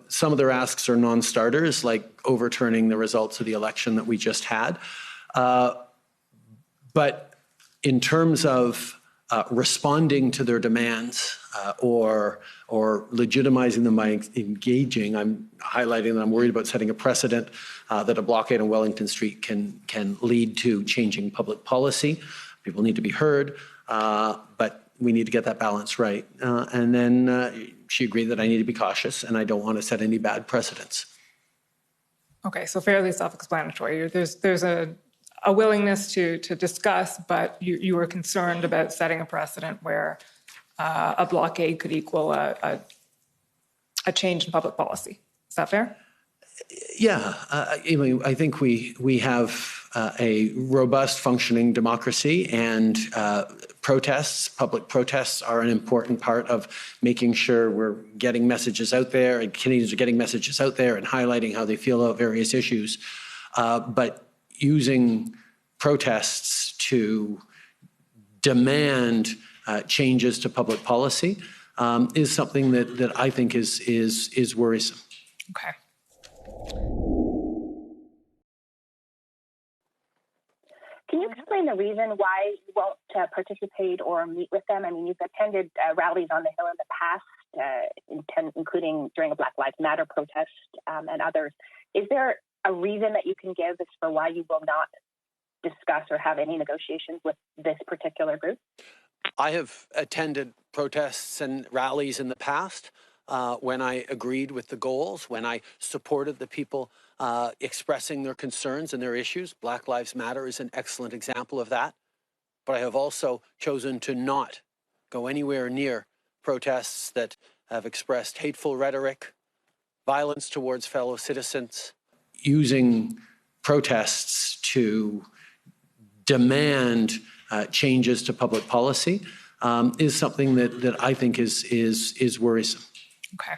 some of their asks are non-starters, like overturning the results of the election that we just had. But in terms of responding to their demands or legitimizing them by engaging, I'm highlighting that I'm worried about setting a precedent that a blockade on Wellington Street can lead to changing public policy. People need to be heard, but we need to get that balance right. And then she agreed that I need to be cautious and I don't want to set any bad precedents. Okay, so fairly self-explanatory. There's a willingness to discuss, but you were concerned about setting a precedent where a blockade could equal a change in public policy. Is that fair? Yeah, I think we have a robust functioning democracy, and public protests are an important part of making sure we're getting messages out there, and Canadians are getting messages out there and highlighting how they feel about various issues. But using protests to demand changes to public policy is something that I think is worrisome. Okay. Can you explain the reason why you won't participate or meet with them? I mean, you've attended rallies on the Hill in the past, including during a Black Lives Matter protest and others. Is there a reason that you can give as for why you will not discuss or have any negotiations with this particular group? I have attended protests and rallies in the past when I agreed with the goals, when I supported the people expressing their concerns and their issues. Black Lives Matter is an excellent example of that. But I have also chosen to not go anywhere near protests that have expressed hateful rhetoric, violence towards fellow citizens. Using protests to demand changes to public policy is something that I think is worrisome. Okay.